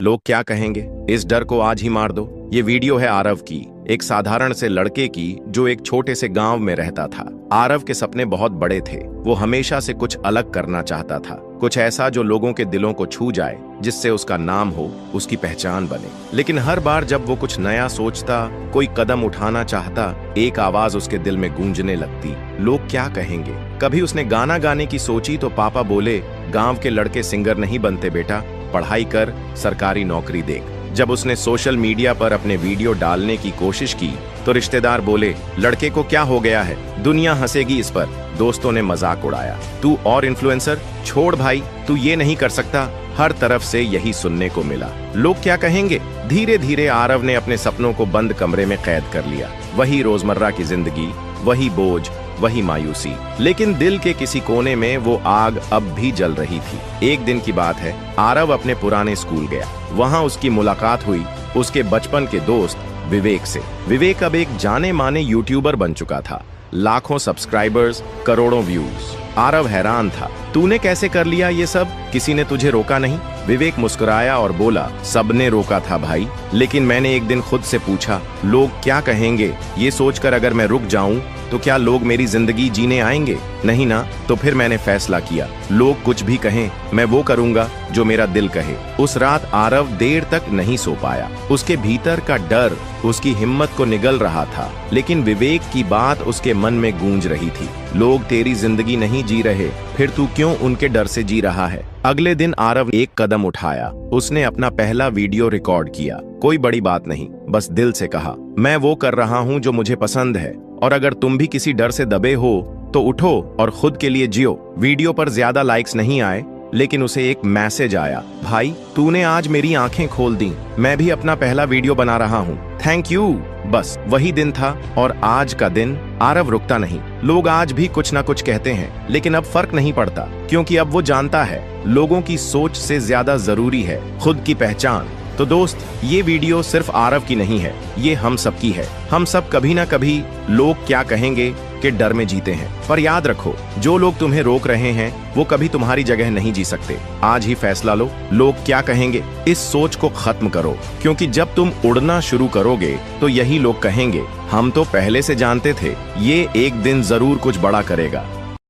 लोग क्या कहेंगे, इस डर को आज ही मार दो। ये वीडियो है आरव की, एक साधारण से लड़के की जो एक छोटे से गांव में रहता था। आरव के सपने बहुत बड़े थे। वो हमेशा से कुछ अलग करना चाहता था, कुछ ऐसा जो लोगों के दिलों को छू जाए, जिससे उसका नाम हो, उसकी पहचान बने। लेकिन हर बार जब वो कुछ नया सोचता, कोई कदम उठाना चाहता, एक आवाज उसके दिल में गूंजने लगती, लोग क्या कहेंगे। कभी उसने गाना गाने की सोची तो पापा बोले, गांव के लड़के सिंगर नहीं बनते बेटा, पढ़ाई कर, सरकारी नौकरी देख। जब उसने सोशल मीडिया पर अपने वीडियो डालने की कोशिश की तो रिश्तेदार बोले, लड़के को क्या हो गया है, दुनिया हंसेगी इस पर। दोस्तों ने मजाक उड़ाया, तू और इन्फ्लुएंसर, छोड़ भाई, तू ये नहीं कर सकता। हर तरफ से यही सुनने को मिला, लोग क्या कहेंगे। धीरे धीरे आरव ने अपने सपनों को बंद कमरे में कैद कर लिया। वही रोजमर्रा की जिंदगी, वही बोझ, वही मायूसी, लेकिन दिल के किसी कोने में वो आग अब भी जल रही थी। एक दिन की बात है, आरव अपने पुराने स्कूल गया। वहां उसकी मुलाकात हुई उसके बचपन के दोस्त विवेक से। विवेक अब एक जाने माने यूट्यूबर बन चुका था, लाखों सब्सक्राइबर्स, करोड़ों व्यूज। आरव हैरान था, तूने कैसे कर लिया ये सब, किसी ने तुझे रोका नहीं? विवेक मुस्कुराया और बोला, सबने रोका था भाई, लेकिन मैंने एक दिन खुद से पूछा, लोग क्या कहेंगे, ये सोचकर अगर मैं रुक जाऊं तो क्या लोग मेरी जिंदगी जीने आएंगे? नहीं ना। तो फिर मैंने फैसला किया, लोग कुछ भी कहें, मैं वो करूंगा जो मेरा दिल कहे। उस रात आरव देर तक नहीं सो पाया। उसके भीतर का डर उसकी हिम्मत को निगल रहा था, लेकिन विवेक की बात उसके मन में गूंज रही थी, लोग तेरी जिंदगी नहीं जी रहे, फिर तू क्यों उनके डर से जी रहा है। अगले दिन आरव एक कदम उठाया। उसने अपना पहला वीडियो रिकॉर्ड किया। कोई बड़ी बात नहीं, बस दिल से कहा, मैं वो कर रहा हूँ जो मुझे पसंद है, और अगर तुम भी किसी डर से दबे हो तो उठो और खुद के लिए जियो। वीडियो पर ज्यादा लाइक्स नहीं आए, लेकिन उसे एक मैसेज आया, भाई तूने आज मेरी आंखें खोल दी, मैं भी अपना पहला वीडियो बना रहा हूँ, थैंक यू। बस वही दिन था, और आज का दिन आरव रुकता नहीं। लोग आज भी कुछ ना कुछ कहते हैं, लेकिन अब फर्क नहीं पड़ता, क्योंकि अब वो जानता है, लोगों की सोच से ज्यादा जरूरी है खुद की पहचान। तो दोस्त, ये वीडियो सिर्फ आरव की नहीं है, ये हम सब की है। हम सब कभी ना कभी लोग क्या कहेंगे के डर में जीते हैं, पर याद रखो, जो लोग तुम्हें रोक रहे हैं वो कभी तुम्हारी जगह नहीं जी सकते। आज ही फैसला लो, लोग क्या कहेंगे, इस सोच को खत्म करो, क्योंकि जब तुम उड़ना शुरू करोगे तो यही लोग कहेंगे, हम तो पहले से जानते थे, ये एक दिन जरूर कुछ बड़ा करेगा।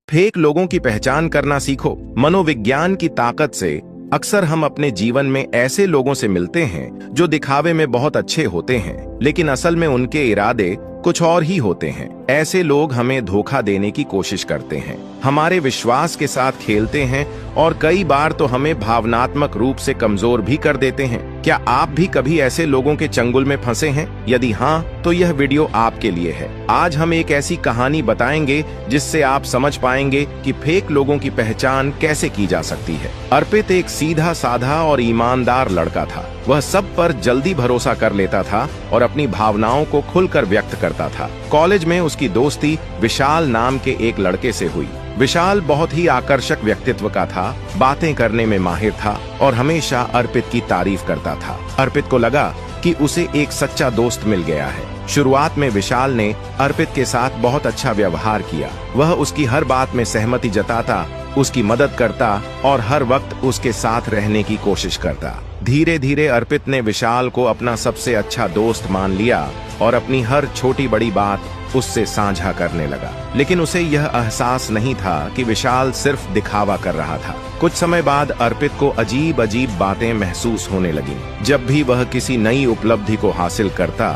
फेक लोगों की पहचान करना सीखो। मनोविज्ञान की ताकत से अक्सर हम अपने जीवन में ऐसे लोगों से मिलते हैं जो दिखावे में बहुत अच्छे होते हैं, लेकिन असल में उनके इरादे कुछ और ही होते हैं। ऐसे लोग हमें धोखा देने की कोशिश करते हैं, हमारे विश्वास के साथ खेलते हैं, और कई बार तो हमें भावनात्मक रूप से कमजोर भी कर देते हैं। क्या आप भी कभी ऐसे लोगों के चंगुल में फंसे हैं? यदि हाँ, तो यह वीडियो आपके लिए है। आज हम एक ऐसी कहानी बताएंगे जिससे आप समझ पाएंगे कि फेक लोगों की पहचान कैसे की जा सकती है। अर्पित एक सीधा साधा और ईमानदार लड़का था। वह सब पर जल्दी भरोसा कर लेता था और अपनी भावनाओं को खुलकर व्यक्त करता था। कॉलेज में उसकी दोस्ती विशाल नाम के एक लड़के से हुई। विशाल बहुत ही आकर्षक व्यक्तित्व का था, बातें करने में माहिर था और हमेशा अर्पित की तारीफ करता था। अर्पित को लगा कि उसे एक सच्चा दोस्त मिल गया है। शुरुआत में विशाल ने अर्पित के साथ बहुत अच्छा व्यवहार किया। वह उसकी हर बात में सहमति जताता, उसकी मदद करता और हर वक्त उसके साथ रहने की कोशिश करता। धीरे धीरे अर्पित ने विशाल को अपना सबसे अच्छा दोस्त मान लिया और अपनी हर छोटी बड़ी बात उससे साझा करने लगा। लेकिन उसे यह एहसास नहीं था कि विशाल सिर्फ दिखावा कर रहा था। कुछ समय बाद अर्पित को अजीब अजीब बातें महसूस होने लगीं। जब भी वह किसी नई उपलब्धि को हासिल करता,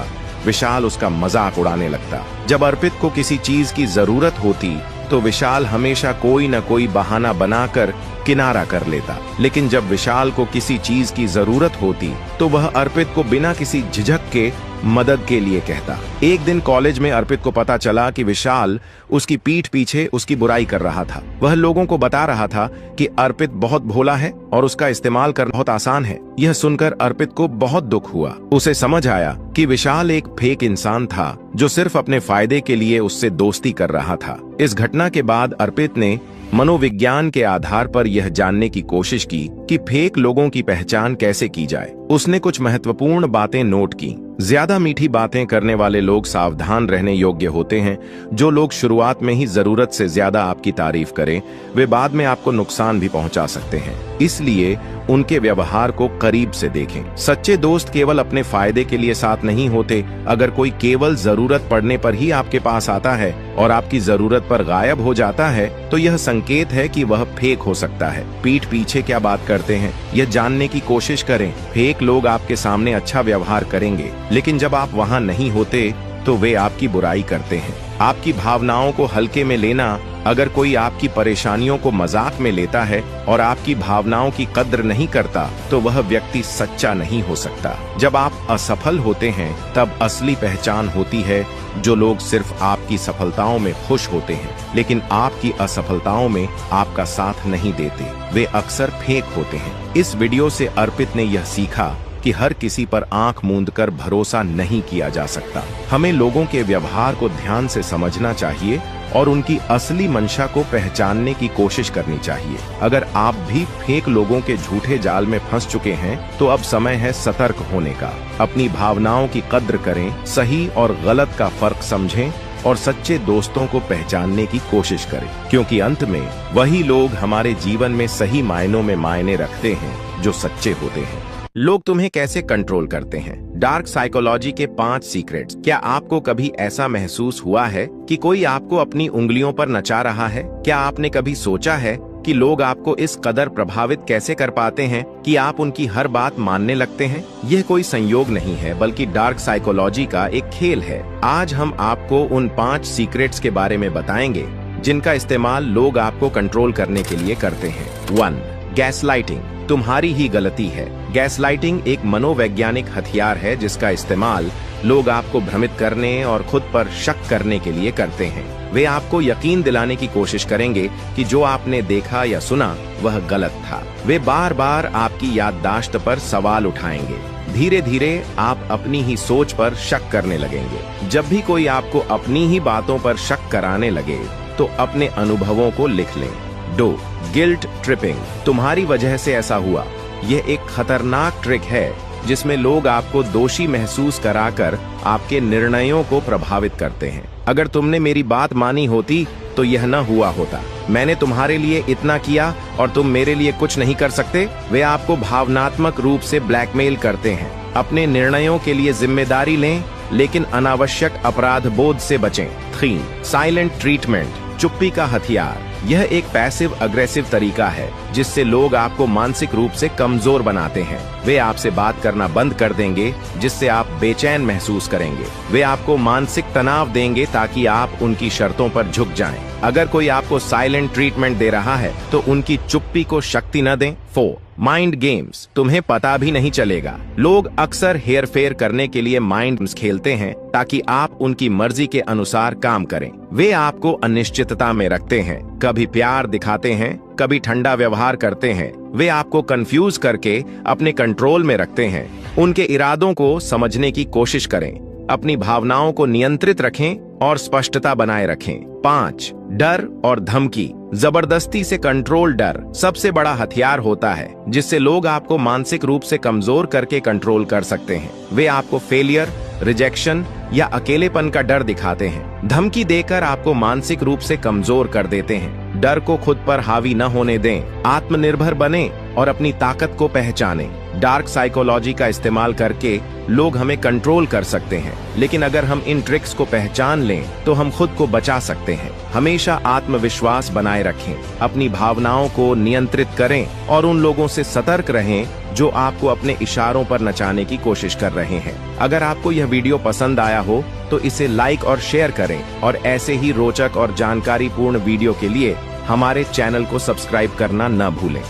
विशाल उसका मजाक उड़ाने लगता। जब अर्पित को किसी चीज की जरूरत होती तो विशाल हमेशा कोई न कोई बहाना बनाकर किनारा कर लेता। लेकिन जब विशाल को किसी चीज की जरूरत होती तो वह अर्पित को बिना किसी झिझक के मदद के लिए कहता। एक दिन कॉलेज में अर्पित को पता चला कि विशाल उसकी पीठ पीछे उसकी बुराई कर रहा था। वह लोगों को बता रहा था कि अर्पित बहुत भोला है और उसका इस्तेमाल करना बहुत आसान है। यह सुनकर अर्पित को बहुत दुख हुआ। उसे समझ आया कि विशाल एक फेक इंसान था जो सिर्फ अपने फायदे के लिए उससे दोस्ती कर रहा था। इस घटना के बाद अर्पित ने मनोविज्ञान के आधार पर यह जानने की कोशिश की कि फेक लोगों की पहचान कैसे की जाए। उसने कुछ महत्वपूर्ण बातें नोट की। ज्यादा मीठी बातें करने वाले लोग सावधान रहने योग्य होते हैं। जो लोग शुरुआत में ही जरूरत से ज्यादा आपकी तारीफ करें, वे बाद में आपको नुकसान भी पहुंचा सकते हैं। इसलिए उनके व्यवहार को करीब से देखें। सच्चे दोस्त केवल अपने फायदे के लिए साथ नहीं होते। अगर कोई केवल जरूरत पड़ने पर ही आपके पास आता है और आपकी जरूरत पर गायब हो जाता है, तो यह संकेत है कि वह फेक हो सकता है। पीठ पीछे क्या बात करते हैं, यह जानने की कोशिश करें। फेक लोग आपके सामने अच्छा व्यवहार करेंगे, लेकिन जब आप वहां नहीं होते तो वे आपकी बुराई करते हैं। आपकी भावनाओं को हल्के में लेना। अगर कोई आपकी परेशानियों को मजाक में लेता है और आपकी भावनाओं की कद्र नहीं करता, तो वह व्यक्ति सच्चा नहीं हो सकता। जब आप असफल होते हैं तब असली पहचान होती है। जो लोग सिर्फ आपकी सफलताओं में खुश होते हैं लेकिन आपकी असफलताओं में आपका साथ नहीं देते, वे अक्सर फेक होते हैं। इस वीडियो से अर्पित ने यह सीखा कि हर किसी पर आंख मूंदकर भरोसा नहीं किया जा सकता। हमें लोगों के व्यवहार को ध्यान से समझना चाहिए और उनकी असली मंशा को पहचानने की कोशिश करनी चाहिए। अगर आप भी फेक लोगों के झूठे जाल में फंस चुके हैं, तो अब समय है सतर्क होने का। अपनी भावनाओं की कद्र करें, सही और गलत का फर्क समझें और सच्चे दोस्तों को पहचानने की कोशिश करें, क्योंकि अंत में वही लोग हमारे जीवन में सही मायनों में मायने रखते हैं जो सच्चे होते हैं। लोग तुम्हें कैसे कंट्रोल करते हैं? डार्क साइकोलॉजी के 5 सीक्रेट्स। क्या आपको कभी ऐसा महसूस हुआ है कि कोई आपको अपनी उंगलियों पर नचा रहा है? क्या आपने कभी सोचा है कि लोग आपको इस कदर प्रभावित कैसे कर पाते हैं कि आप उनकी हर बात मानने लगते हैं? यह कोई संयोग नहीं है, बल्कि डार्क साइकोलॉजी का एक खेल है। आज हम आपको उन 5 सीक्रेट्स के बारे में बताएंगे जिनका इस्तेमाल लोग आपको कंट्रोल करने के लिए करते हैं। 1. गैसलाइटिंग। तुम्हारी ही गलती है। गैसलाइटिंग एक मनोवैज्ञानिक हथियार है जिसका इस्तेमाल लोग आपको भ्रमित करने और खुद पर शक करने के लिए करते हैं। वे आपको यकीन दिलाने की कोशिश करेंगे कि जो आपने देखा या सुना वह गलत था। वे बार बार आपकी याददाश्त पर सवाल उठाएंगे। धीरे धीरे आप अपनी ही सोच पर शक करने लगेंगे। जब भी कोई आपको अपनी ही बातों पर शक कराने लगे, तो अपने अनुभवों को लिख लें। 2. Guilt tripping. तुम्हारी वजह से ऐसा हुआ। यह एक खतरनाक ट्रिक है जिसमें लोग आपको दोषी महसूस कराकर आपके निर्णयों को प्रभावित करते हैं। अगर तुमने मेरी बात मानी होती तो यह न हुआ होता। मैंने तुम्हारे लिए इतना किया और तुम मेरे लिए कुछ नहीं कर सकते। वे आपको भावनात्मक रूप से ब्लैकमेल करते हैं। अपने निर्णयों के लिए जिम्मेदारी लें, लेकिन अनावश्यक अपराध बोध से बचें। 3. Silent treatment. चुप्पी का हथियार। यह एक पैसिव अग्रेसिव तरीका है जिससे लोग आपको मानसिक रूप से कमजोर बनाते हैं। वे आपसे बात करना बंद कर देंगे जिससे आप बेचैन महसूस करेंगे। वे आपको मानसिक तनाव देंगे ताकि आप उनकी शर्तों पर झुक जाएं। अगर कोई आपको साइलेंट ट्रीटमेंट दे रहा है तो उनकी चुप्पी को शक्ति न दें। 4. Mind games. तुम्हें पता भी नहीं चलेगा। लोग अक्सर हेर फेर करने के लिए माइंड गेम्स खेलते हैं ताकि आप उनकी मर्जी के अनुसार काम करें। वे आपको अनिश्चितता में रखते हैं, कभी प्यार दिखाते हैं, कभी ठंडा व्यवहार करते हैं। वे आपको कंफ्यूज करके अपने कंट्रोल में रखते हैं। उनके इरादों को समझने की कोशिश करें। अपनी भावनाओं को नियंत्रित रखें और स्पष्टता बनाए रखें। 5. डर और धमकी। जबरदस्ती से कंट्रोल। डर सबसे बड़ा हथियार होता है जिससे लोग आपको मानसिक रूप से कमजोर करके कंट्रोल कर सकते हैं। वे आपको फेलियर, रिजेक्शन या अकेलेपन का डर दिखाते हैं। धमकी देकर आपको मानसिक रूप से कमजोर कर देते हैं। डर को खुद पर हावी न होने दें। आत्मनिर्भर बने और अपनी ताकत को पहचानें। डार्क साइकोलॉजी का इस्तेमाल करके लोग हमें कंट्रोल कर सकते हैं, लेकिन अगर हम इन ट्रिक्स को पहचान लें तो हम खुद को बचा सकते हैं। हमेशा आत्मविश्वास बनाए रखें, अपनी भावनाओं को नियंत्रित करें और उन लोगों से सतर्क रहें जो आपको अपने इशारों पर नचाने की कोशिश कर रहे हैं। अगर आपको यह वीडियो पसंद आया हो तो इसे लाइक और शेयर करें और ऐसे ही रोचक और जानकारीपूर्ण वीडियो के लिए हमारे चैनल को सब्सक्राइब करना न भूलें।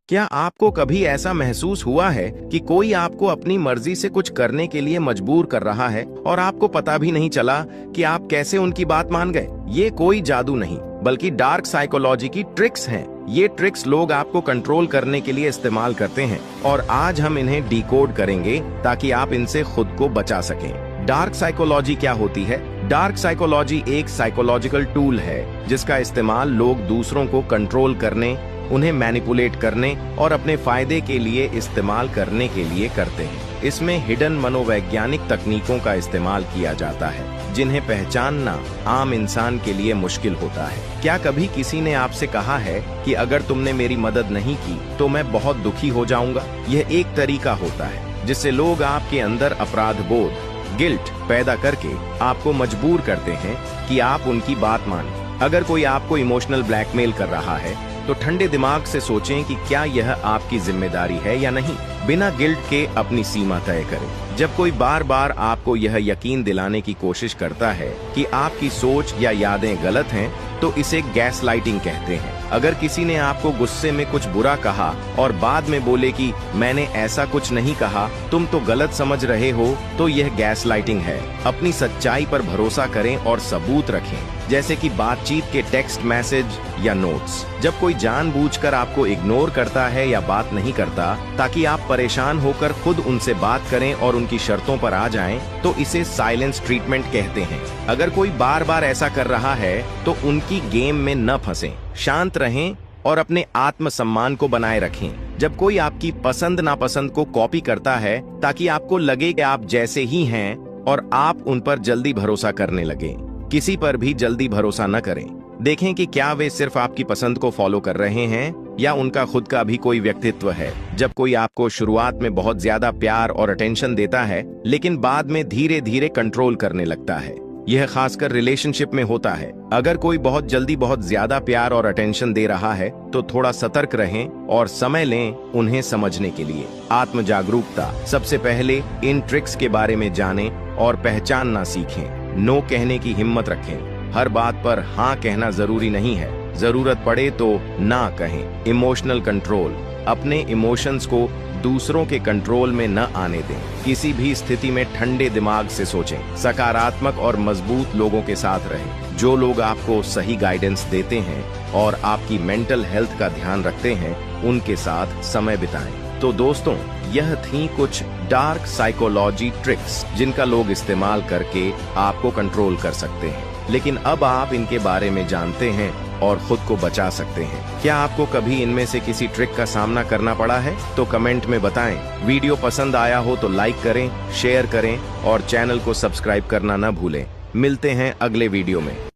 क्या आपको कभी ऐसा महसूस हुआ है कि कोई आपको अपनी मर्जी से कुछ करने के लिए मजबूर कर रहा है और आपको पता भी नहीं चला कि आप कैसे उनकी बात मान गए? ये कोई जादू नहीं, बल्कि डार्क साइकोलॉजी की ट्रिक्स हैं। ये ट्रिक्स लोग आपको कंट्रोल करने के लिए इस्तेमाल करते हैं और आज हम इन्हें डिकोड करेंगे ताकि आप इनसे खुद को बचा सकें। डार्क साइकोलॉजी क्या होती है? डार्क साइकोलॉजी एक साइकोलॉजिकल टूल है जिसका इस्तेमाल लोग दूसरों को कंट्रोल करने, उन्हें मैनिपुलेट करने और अपने फायदे के लिए इस्तेमाल करने के लिए करते हैं। इसमें हिडन मनोवैज्ञानिक तकनीकों का इस्तेमाल किया जाता है जिन्हें पहचानना आम इंसान के लिए मुश्किल होता है। क्या कभी किसी ने आपसे कहा है कि अगर तुमने मेरी मदद नहीं की तो मैं बहुत दुखी हो जाऊंगा? यह एक तरीका होता है जिससे लोग आपके अंदर अपराध बोध, गिल्ट पैदा करके आपको मजबूर करते हैं कि आप उनकी बात मानें। अगर कोई आपको इमोशनल ब्लैकमेल कर रहा है तो ठंडे दिमाग से सोचें कि क्या यह आपकी जिम्मेदारी है या नहीं। बिना गिल्ट के अपनी सीमा तय करें। जब कोई बार बार आपको यह यकीन दिलाने की कोशिश करता है कि आपकी सोच या यादें गलत हैं, तो इसे गैसलाइटिंग कहते हैं। अगर किसी ने आपको गुस्से में कुछ बुरा कहा और बाद में बोले कि मैंने ऐसा कुछ नहीं कहा, तुम तो गलत समझ रहे हो, तो यह गैसलाइटिंग है। अपनी सच्चाई पर भरोसा करें और सबूत रखें, जैसे कि बातचीत के टेक्स्ट मैसेज या नोट्स। जब कोई जानबूझकर आपको इग्नोर करता है या बात नहीं करता ताकि आप परेशान होकर खुद उनसे बात करें और उनकी शर्तों पर आ जाएं, तो इसे साइलेंस ट्रीटमेंट कहते हैं। अगर कोई बार बार ऐसा कर रहा है तो उनकी गेम में न फंसें, शांत रहें और अपने आत्मसम्मान को बनाए रखें। जब कोई आपकी पसंद नापसंद को कॉपी करता है ताकि आपको लगे कि आप जैसे ही हैं और आप उन पर जल्दी भरोसा करने लगें, किसी पर भी जल्दी भरोसा न करें। देखें कि क्या वे सिर्फ आपकी पसंद को फॉलो कर रहे हैं या उनका खुद का भी कोई व्यक्तित्व है। जब कोई आपको शुरुआत में बहुत ज्यादा प्यार और अटेंशन देता है लेकिन बाद में धीरे धीरे कंट्रोल करने लगता है, यह खासकर रिलेशनशिप में होता है। अगर कोई बहुत जल्दी बहुत ज्यादा प्यार और अटेंशन दे रहा है तो थोड़ा सतर्क रहें और समय लें उन्हें समझने के लिए। आत्म जागरूकता। सबसे पहले इन ट्रिक्स के बारे में जानें और पहचानना सीखें। नो कहने की हिम्मत रखें। हर बात पर हाँ कहना जरूरी नहीं है, जरूरत पड़े तो ना कहें। Emotional control. अपने इमोशंस को दूसरों के कंट्रोल में न आने दें। किसी भी स्थिति में ठंडे दिमाग से सोचें। सकारात्मक और मजबूत लोगों के साथ रहें। जो लोग आपको सही गाइडेंस देते हैं और आपकी मेंटल हेल्थ का ध्यान रखते हैं, उनके साथ समय बिताएं। तो दोस्तों, यह थी कुछ डार्क साइकोलॉजी ट्रिक्स जिनका लोग इस्तेमाल करके आपको कंट्रोल कर सकते हैं। लेकिन अब आप इनके बारे में जानते हैं और खुद को बचा सकते हैं। क्या आपको कभी इनमें से किसी ट्रिक का सामना करना पड़ा है? तो कमेंट में बताएं। वीडियो पसंद आया हो तो लाइक करें, शेयर करें और चैनल को सब्सक्राइब करना न भूलें। मिलते हैं अगले वीडियो में।